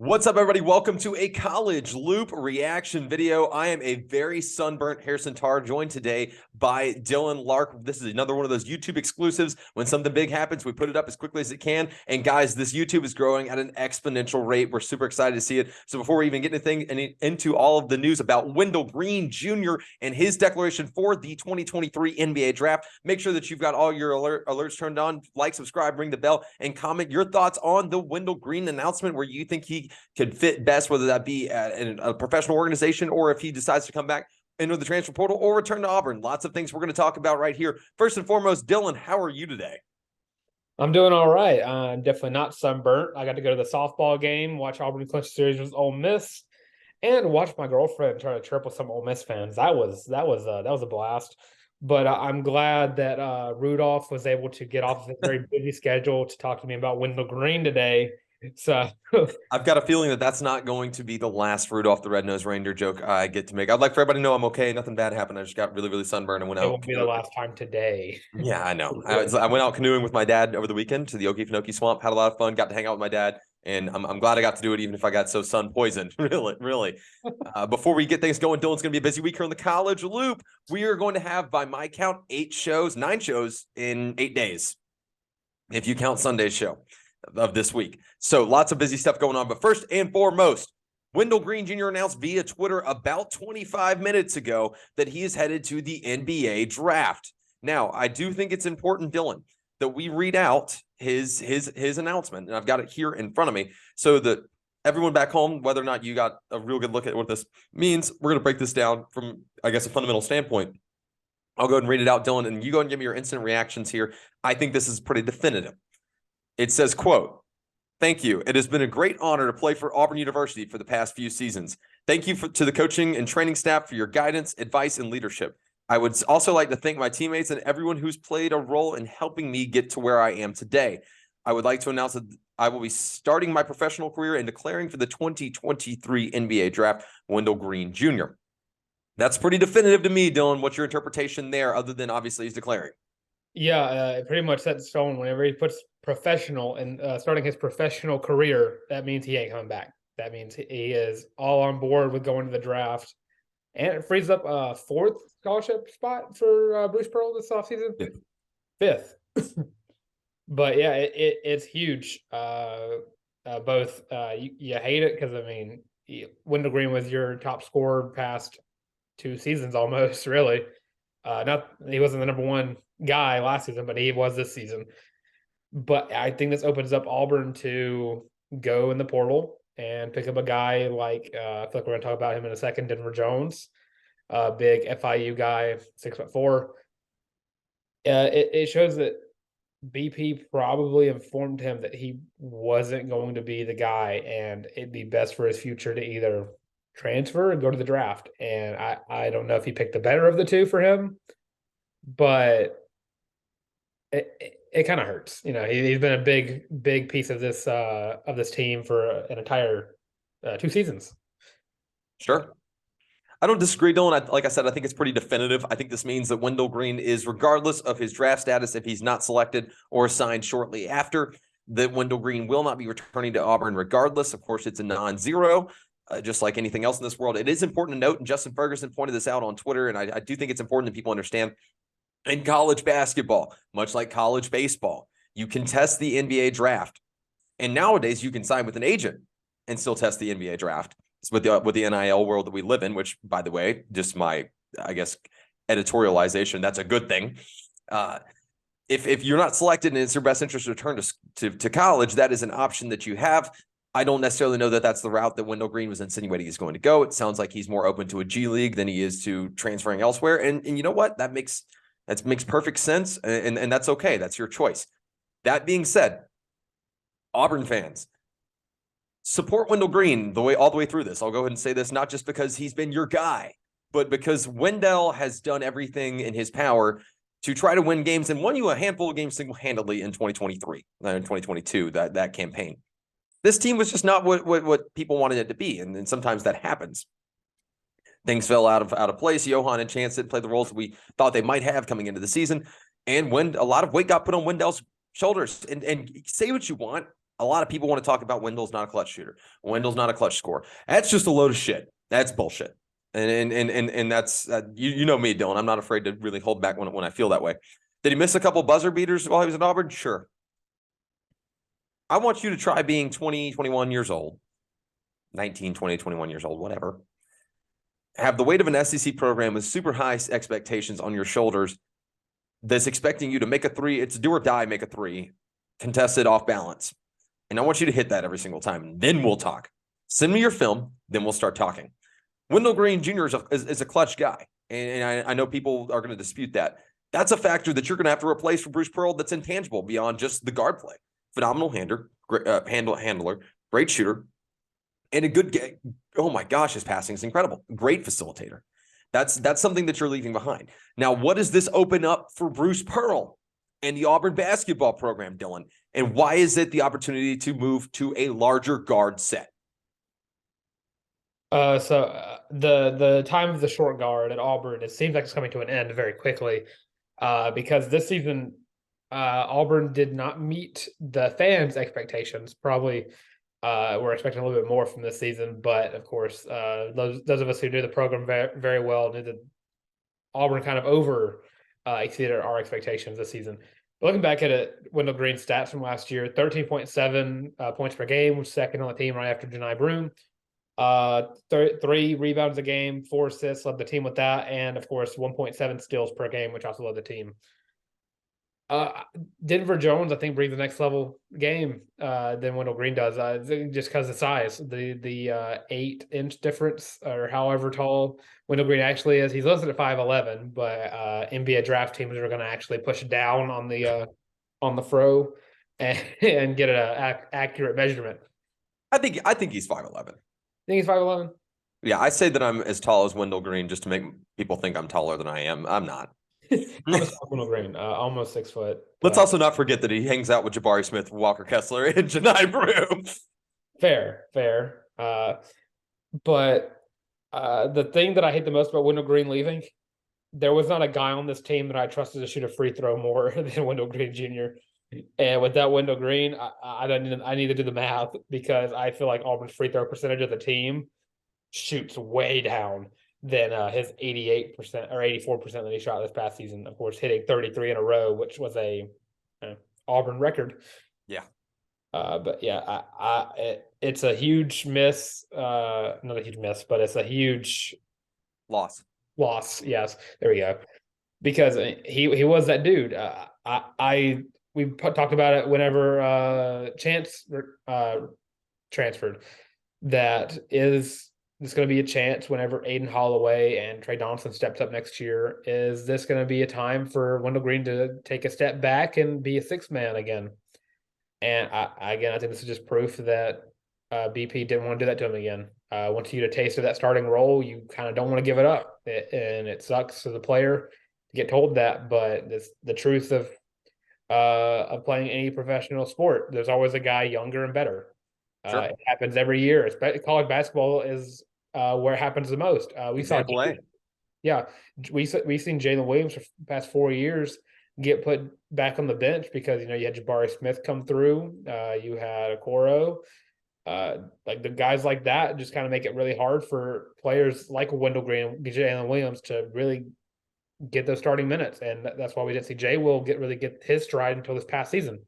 What's up, everybody? Welcome to a College Loop reaction video. I am a very sunburnt Harrison Tarr, joined today by Dylan Larck. This is another one of those YouTube exclusives. When something big happens, we put it up as quickly as it can. And guys, this YouTube is growing at an exponential rate. We're super excited to see it. So before we even get into all of the news about Wendell Green Jr. and his declaration for the 2023 NBA draft, make sure that you've got all your alerts turned on. Like, subscribe, ring the bell, and comment your thoughts on the Wendell Green announcement, where you think he could fit best, whether that be in a professional organization or if he decides to come back into the transfer portal or return to Auburn. Lots of things we're going to talk about right here. First and foremost, Dylan, how are you today? I'm doing all right. I'm definitely not sunburnt. I got to go to the softball game, watch Auburn clinch series with Ole Miss, and watch my girlfriend try to trip with some Ole Miss fans. That was a blast. But I'm glad that Rudolph was able to get off of a very busy schedule to talk to me about Wendell Green today. So I've got a feeling that that's not going to be the last Rudolph the Red-Nosed Reindeer joke I get to make. I'd like for everybody to know I'm okay. Nothing bad happened. I just got really, really sunburned and went it out. won't be the last time today. Yeah, I know. I went out canoeing with my dad over the weekend to the Okefenokee Swamp. Had a lot of fun. Got to hang out with my dad. And I'm glad I got to do it, even if I got so sun poisoned. Really. Before we get things going, Dylan's going to be a busy week here on the College Loop. We are going to have, by my count, 9 shows in 8 days, if you count Sunday's show of this week. So lots of busy stuff going on. But first and foremost, Wendell Green Jr. announced via Twitter about 25 minutes ago that he is headed to the NBA draft. Now, I do think it's important, Dylan, that we read out his announcement, and I've got it here in front of me, so that everyone back home, whether or not you got a real good look at what this means, we're going to break this down from, I guess, a fundamental standpoint. I'll go ahead and read it out, Dylan, and you go and give me your instant reactions here. I think this is pretty definitive. It says, quote, "Thank you. It has been a great honor to play for Auburn University for the past few seasons. Thank you to the coaching and training staff for your guidance, advice, and leadership. I would also like to thank my teammates and everyone who's played a role in helping me get to where I am today. I would like to announce that I will be starting my professional career and declaring for the 2023 NBA draft, Wendell Green Jr." That's pretty definitive to me, Dylan. What's your interpretation there, other than obviously he's declaring? Yeah, it pretty much sets stone. Whenever he puts professional and starting his professional career, that means he ain't coming back. That means he is all on board with going to the draft. And it frees up a fourth scholarship spot for Bruce Pearl this offseason. Fifth. But yeah, it's huge. Both you hate it because, I mean, Wendell Green was your top scorer past 2 seasons almost, really. Not he wasn't the number one guy last season, but he was this season. But I think this opens up Auburn to go in the portal and pick up a guy like I feel like we're going to talk about him in a second, Denver Jones, big FIU guy, 6'4". It shows that BP probably informed him that he wasn't going to be the guy, and it'd be best for his future to either transfer or go to the draft. And I don't know if he picked the better of the two for him, but it kind of hurts. You know, he's been a big piece of this team for an entire 2 seasons. Sure. I don't disagree, Dylan. Like I said, I think it's pretty definitive. I think this means that Wendell Green is, regardless of his draft status, if he's not selected or signed shortly after, that Wendell Green will not be returning to Auburn regardless. Of course, it's a non-zero, just like anything else in this world. It is important to note, and Justin Ferguson pointed this out on Twitter, and I do think it's important that people understand, in college basketball, much like college baseball, you can test the NBA draft. And nowadays, you can sign with an agent and still test the NBA draft. With the NIL world that we live in, which, by the way, just my, I guess, editorialization, that's a good thing. If you're not selected and it's your best interest to return to college, that is an option that you have. I don't necessarily know that that's the route that Wendell Green was insinuating he's going to go. It sounds like he's more open to a G League than he is to transferring elsewhere. And you know what? That makes perfect sense, and that's okay. That's your choice. That being said, Auburn fans, support Wendell Green all the way through this. I'll go ahead and say this, not just because he's been your guy, but because Wendell has done everything in his power to try to win games, and won you a handful of games single-handedly in 2023 and 2022, that campaign. This team was just not what people wanted it to be, and sometimes that happens. Things fell out of place. Johan and Chance didn't play the roles that we thought they might have coming into the season, and when a lot of weight got put on Wendell's shoulders. And say what you want, a lot of people want to talk about Wendell's not a clutch shooter. Wendell's not a clutch scorer. That's just a load of shit. That's bullshit. And that's you know me, Dylan. I'm not afraid to really hold back when I feel that way. Did he miss a couple buzzer beaters while he was at Auburn? Sure. I want you to try being 20, 21 years old, 19, 20, 21 years old, whatever. Have the weight of an SEC program with super high expectations on your shoulders that's expecting you to make a three. It's do or die, make a three, contested off balance. And I want you to hit that every single time. Then we'll talk. Send me your film, then we'll start talking. Wendell Green Jr. is a clutch guy. And I know people are going to dispute that. That's a factor that you're going to have to replace for Bruce Pearl that's intangible beyond just the guard play. Phenomenal handler, great shooter, and a good game. Oh my gosh, his passing is incredible. Great facilitator. That's something that you're leaving behind. Now, what does this open up for Bruce Pearl and the Auburn basketball program, Dylan? And why is it the opportunity to move to a larger guard set? The time of the short guard at Auburn, it seems like it's coming to an end very quickly, because this season, Auburn did not meet the fans' expectations. Probably, we're expecting a little bit more from this season, but of course, those of us who knew the program very, very well knew that Auburn kind of exceeded our expectations this season. Looking back at it, Wendell Green's stats from last year: 13.7 points per game, was second on the team right after Janai Broome. 3 rebounds a game, 4 assists, led the team with that, and of course 1.7 steals per game, which also led the team. Denver Jones, I think, brings the next level game than Wendell Green does, just because of the size, the 8-inch difference, or however tall Wendell Green actually is. He's listed at 5'11", but NBA draft teams are going to actually push down on the fro and get an accurate measurement. I think he's 5'11". Think he's 5'11"? Yeah, I say that I'm as tall as Wendell Green just to make people think I'm taller than I am. I'm not. I'm a Wendell Green, almost 6 foot. Let's also not forget that he hangs out with Jabari Smith, Walker Kessler, and Janai Broome. Fair. But the thing that I hate the most about Wendell Green leaving, there was not a guy on this team that I trusted to shoot a free throw more than Wendell Green Jr. And without Wendell Green, I need to do the math, because I feel like Auburn's free throw percentage of the team shoots way down than his 88% or 84% that he shot this past season. Of course, hitting 33 in a row, which was a Auburn record. Yeah. But yeah, it's a huge miss. Not a huge miss, but it's a huge loss. Yes, there we go. Because he was that dude. We talked about it whenever Chance transferred. That is going to be a chance whenever Aiden Holloway and Trey Donaldson steps up next year. Is this going to be a time for Wendell Green to take a step back and be a sixth man again? And I think this is just proof that BP didn't want to do that to him again. Once you get a taste of that starting role, you kind of don't want to give it up. And it sucks as a player to get told that, but it's the truth of playing any professional sport. There's always a guy younger and better. Sure. It happens every year. College basketball is where it happens the most. We seen Jalen Williams for the past 4 years get put back on the bench because you had Jabari Smith come through. You had Okoro. Like the guys like that just kind of make it really hard for players like Wendell Green and Jalen Williams to really get those starting minutes, and that's why we didn't see Jay Will get his stride until this past season.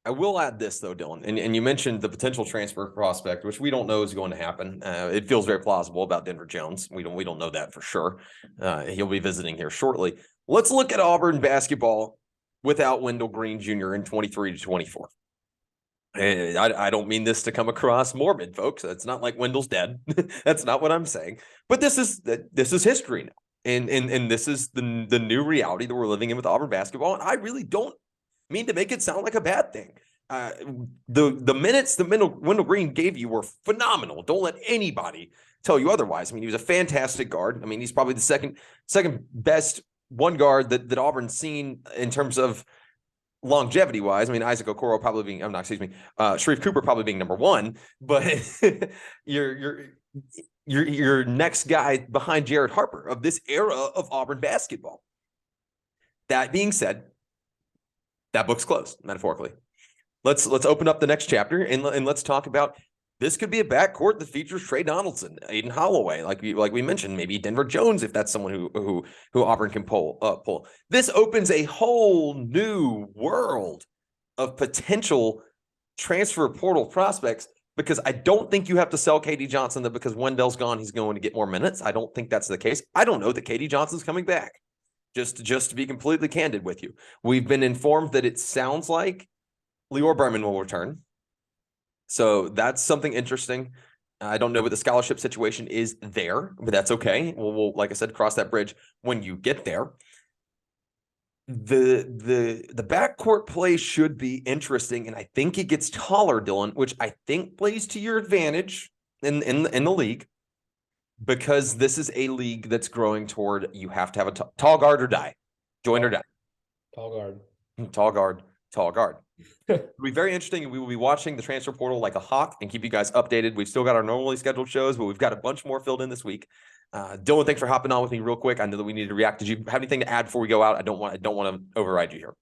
I will add this though, Dylan, and you mentioned the potential transfer prospect, which we don't know is going to happen. It feels very plausible about Denver Jones. We don't know that for sure. He'll be visiting here shortly. Let's look at Auburn basketball without Wendell Green Jr. in 23 to 24. And I don't mean this to come across morbid, folks. It's not like Wendell's dead. That's not what I'm saying. But this is history now. And this is the new reality that we're living in with Auburn basketball. And I really don't mean to make it sound like a bad thing. The minutes that Wendell Green gave you were phenomenal. Don't let anybody tell you otherwise. I mean, he was a fantastic guard. I mean, he's probably the second best one guard that Auburn's seen in terms of longevity wise. I mean, Isaac Okoro probably being, Sharif Cooper probably being number one, but your next guy behind Jared Harper of this era of Auburn basketball. That being said, that book's closed, metaphorically. let's open up the next chapter and let's talk about this. Could be a backcourt that features Trey Donaldson, Aiden Holloway, like we mentioned, maybe Denver Jones if that's someone who Auburn can pull. This opens a whole new world of potential transfer portal prospects, because I don't think you have to sell KD Johnson that because Wendell's gone, he's going to get more minutes. I don't think that's the case. I don't know that KD Johnson's coming back. Just to be completely candid with you, we've been informed that it sounds like Lior Berman will return. So that's something interesting. I don't know what the scholarship situation is there, but that's okay. We'll like I said, cross that bridge when you get there. The backcourt play should be interesting, and I think it gets taller, Dylan, which I think plays to your advantage in the league, because this is a league that's growing toward you have to have a tall guard or die, join or die. Tall guard. Tall guard. It'll be very interesting, and we will be watching the transfer portal like a hawk and keep you guys updated. We've still got our normally scheduled shows, but we've got a bunch more filled in this week. Dylan, thanks for hopping on with me real quick. I know that we needed to react. Did you have anything to add before we go out? I don't want to override you here.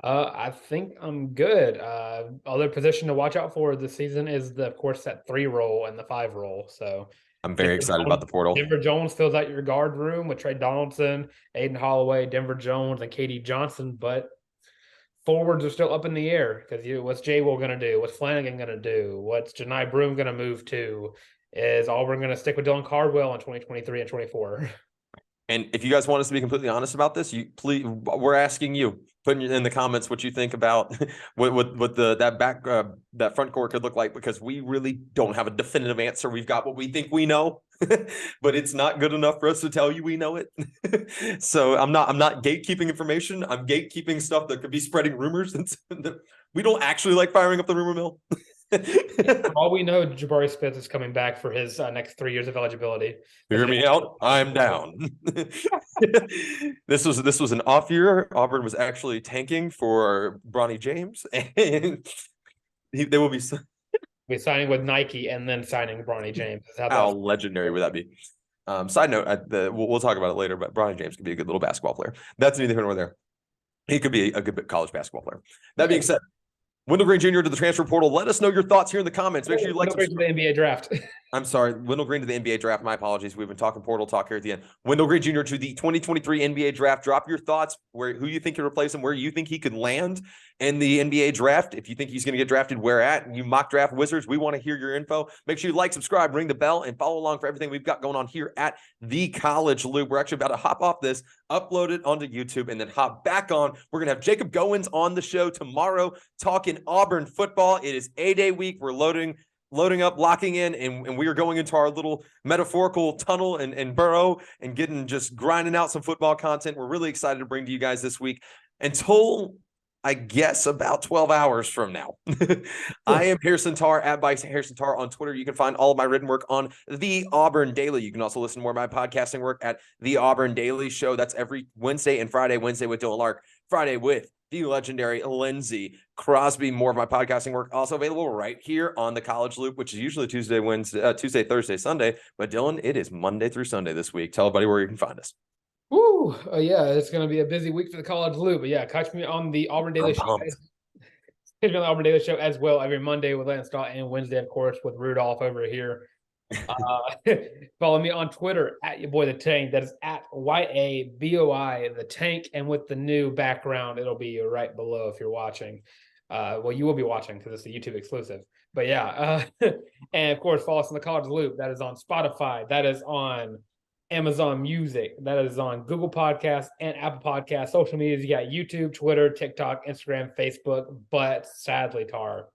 I think I'm good. Other position to watch out for this season is of course that 3 role and the 5 role. So I'm very excited about the portal. Denver Jones fills out your guard room with Trey Donaldson, Aiden Holloway, Denver Jones, and KD Johnson, but forwards are still up in the air because what's Jay Will going to do? What's Flanagan going to do? What's Janai Broom going to move to? Is Auburn going to stick with Dylan Cardwell in 2023 and 24? And if you guys want us to be completely honest about this, we're asking you, put in the comments what you think about what that front court could look like, because we really don't have a definitive answer. We've got what we think we know, but it's not good enough for us to tell you we know it. So I'm not gatekeeping information. I'm gatekeeping stuff that could be spreading rumors. We don't actually like firing up the rumor mill. For all we know, Jabari Smith is coming back for his next 3 years of eligibility. Hear me out. I'm down. This was an off year. Auburn was actually tanking for Bronny James, and they will be signing with Nike and then signing Bronny James. How legendary would that be? Side note, we'll talk about it later, but Bronny James could be a good little basketball player. That's neither here nor there. He could be a good college basketball player. That being said, Wendell Green Jr. to the transfer portal. Let us know your thoughts here in the comments. Make sure you like to the NBA draft. I'm sorry, Wendell Green to the NBA draft. My apologies. We've been talking portal talk here at the end. Wendell Green Jr. to the 2023 NBA draft. Drop your thoughts who you think could replace him, where you think he could land in the NBA draft. If you think he's going to get drafted, where at? You mock draft wizards, we want to hear your info. Make sure you like, subscribe, ring the bell, and follow along for everything we've got going on here at the College Loop. We're actually about to hop off this, upload it onto YouTube, and then hop back on. We're going to have Jacob Goins on the show tomorrow talking Auburn football. It is A-Day week. We're loading up, locking in, and we are going into our little metaphorical tunnel and burrow and just grinding out some football content. We're really excited to bring to you guys this week until, I guess, about 12 hours from now. I am Harrison Tarr, at Harrison Tarr on Twitter. You can find all of my written work on The Auburn Daily. You can also listen to more of my podcasting work at The Auburn Daily Show. That's every Wednesday and Friday. Wednesday with Dylan Larck, Friday with the legendary Lindsey Crosby. More of my podcasting work also available right here on the College Loop, which is usually Tuesday, Thursday, Sunday. But Dylan, it is Monday through Sunday this week. Tell everybody where you can find us. Woo! Yeah, it's going to be a busy week for the College Loop. But yeah, catch me on the Auburn Daily Show. Catch me on the Auburn Daily Show as well every Monday with Lance Scott, and Wednesday, of course, with Rudolph over here. Follow me on Twitter at your boy the Tank. That is at YABOI the Tank, and with the new background, it'll be right below if you're watching. Well, you will be watching because it's a YouTube exclusive. But yeah, and of course, follow us on the College Loop. That is on Spotify. That is on Amazon Music. That is on Google Podcasts and Apple Podcasts. Social media, you got YouTube, Twitter, TikTok, Instagram, Facebook. But sadly, Tar,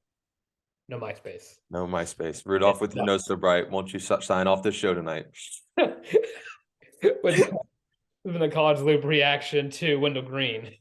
no MySpace. No MySpace. Rudolph with your nose so bright. Won't you sign off this show tonight? This has been a College Loop reaction to Wendell Green.